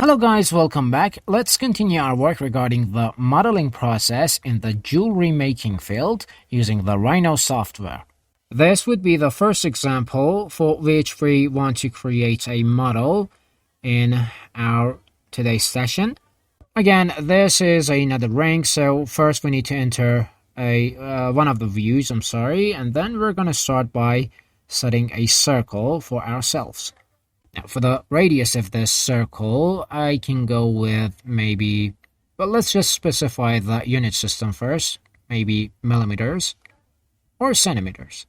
Hello guys, welcome back. Let's continue our work regarding the modeling process in the jewelry making field using the Rhino software. This would be the first example for which we want to create a model in our today's session. Again, this is another ring, so first we need to enter one of the views, and then we're going to start by setting a circle for ourselves. Now, for the radius of this circle, I can go with maybe, but let's just specify the unit system first, maybe millimeters or centimeters.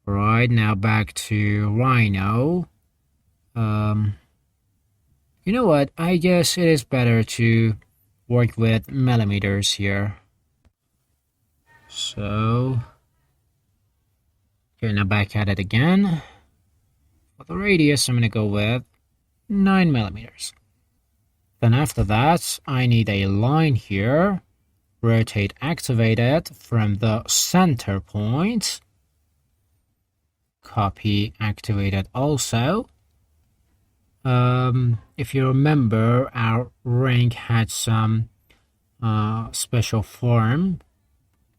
Right, now back to Rhino. You know what? I guess it is better to work with millimeters here. So, okay, now back at it again. For the radius, I'm going to go with 9 millimeters. Then after that, I need a line here. Rotate activated from the center point. Copy activated also. If you remember, our ring had some special form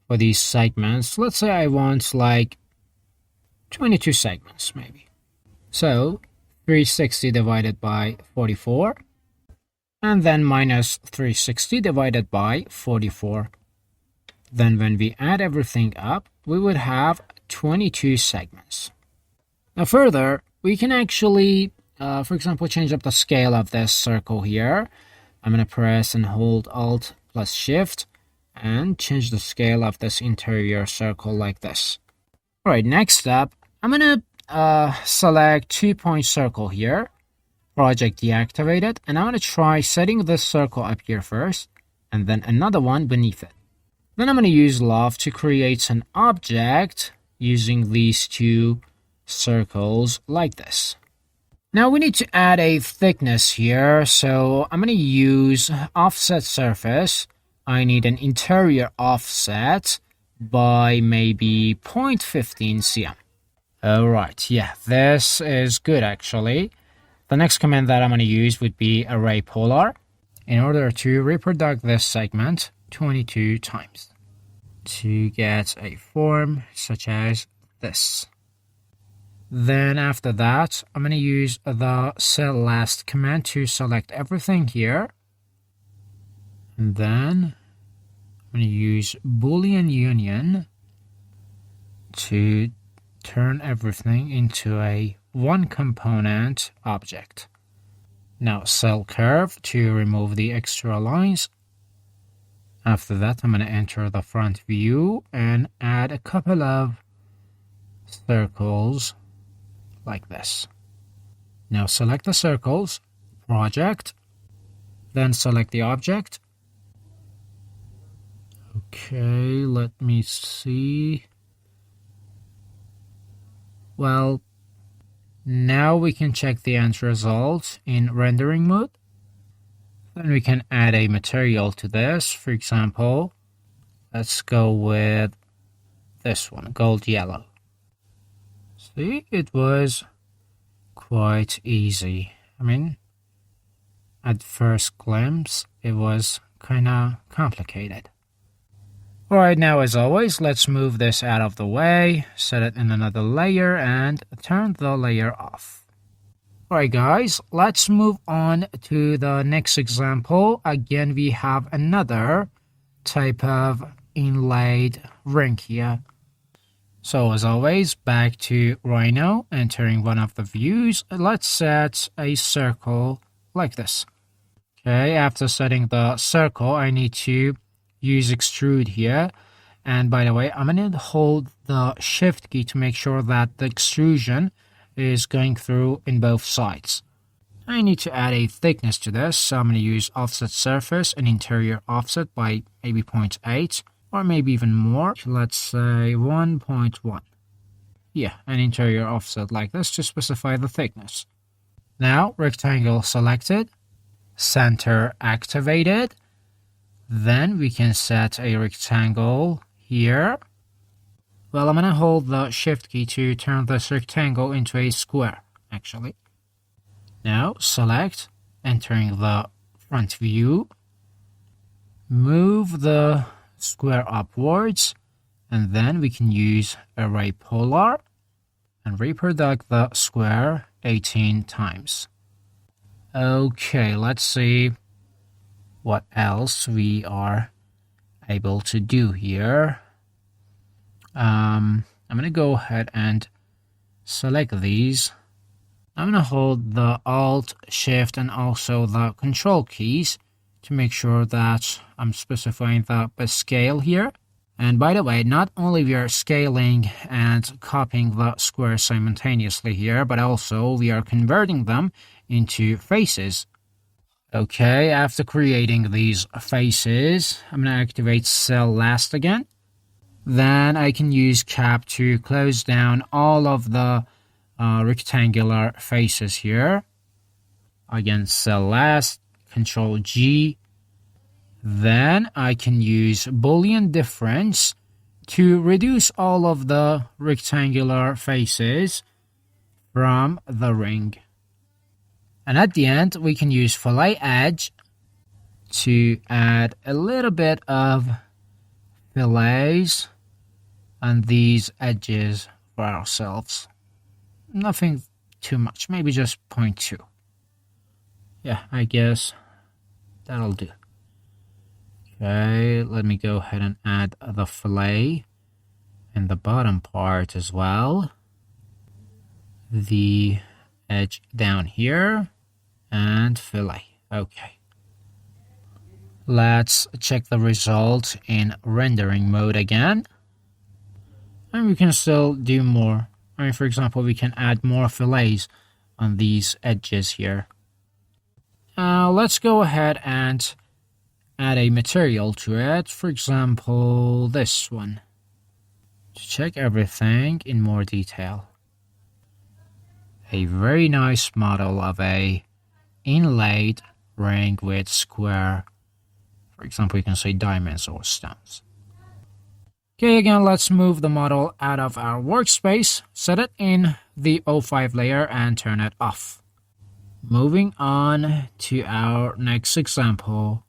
for these segments. Let's say I want like 22 segments maybe. So 360 divided by 44, and then minus 360 divided by 44. Then when we add everything up, we would have 22 segments. Now further, we can actually, for example, change up the scale of this circle here. I'm going to press and hold Alt plus Shift and change the scale of this interior circle like this. All right, next up, I'm going to select 2-point circle here, project deactivated, and I'm going to try setting this circle up here first, and then another one beneath it. Then I'm going to use Loft to create an object using these two circles like this. Now we need to add a thickness here, so I'm going to use offset surface. I need an interior offset by maybe 0.15 cm. Alright, yeah, this is good actually. The next command that I'm going to use would be array polar in order to reproduce this segment 22 times to get a form such as this. Then after that, I'm going to use the cell last command to select everything here. And then I'm going to use Boolean union to turn everything into a one component object. Now cell curve to remove the extra lines. After that, I'm going to enter the front view and add a couple of circles like this. Now select the circles, project, then select the object. Okay, let me see. Well, now we can check the end result in rendering mode. Then we can add a material to this. For example, let's go with this one, gold yellow. See, it was quite easy. I mean, at first glimpse, it was kind of complicated. Alright, now as always, let's move this out of the way, set it in another layer, and turn the layer off. Alright guys, let's move on to the next example. Again, we have another type of inlaid ring here. So as always, back to Rhino, entering one of the views. Let's set a circle like this. Okay, after setting the circle, I need to use extrude here, and by the way, I'm going to hold the shift key to make sure that the extrusion is going through in both sides. I need to add a thickness to this, so I'm going to use offset surface and interior offset by maybe 0.8 or maybe even more. Let's say 1.1. Yeah, an interior offset like this to specify the thickness. Now rectangle selected, center activated. Then we can set a rectangle here. Well, I'm going to hold the shift key to turn this rectangle into a square, actually. Now select entering the front view, move the square upwards, and then we can use array polar and reproduce the square 18 times. Okay, let's see what else we are able to do here. I'm going to go ahead and select these. I'm going to hold the Alt, Shift, and also the Control keys to make sure that I'm specifying the best scale here. And by the way, not only we are scaling and copying the squares simultaneously here, but also we are converting them into faces. Okay, after creating these faces, I'm going to activate Cell Last again. Then I can use Cap to close down all of the rectangular faces here. Again, Cell Last, Control G. Then I can use Boolean difference to reduce all of the rectangular faces from the ring. And at the end, we can use Fillet Edge to add a little bit of fillets on these edges for ourselves. Nothing too much, maybe just 0.2. Yeah, I guess that'll do. Okay, let me go ahead and add the fillet in the bottom part as well. The edge down here and fillet. Okay. Let's check the result in rendering mode again. And we can still do more. I mean, for example, we can add more fillets on these edges here. Let's go ahead and add a material to it. For example, this one. To check everything in more detail. A very nice model of a inlaid ring with square, for example, you can say diamonds or stones. Okay, again, let's move the model out of our workspace, set it in the O5 layer and turn it off. Moving on to our next example,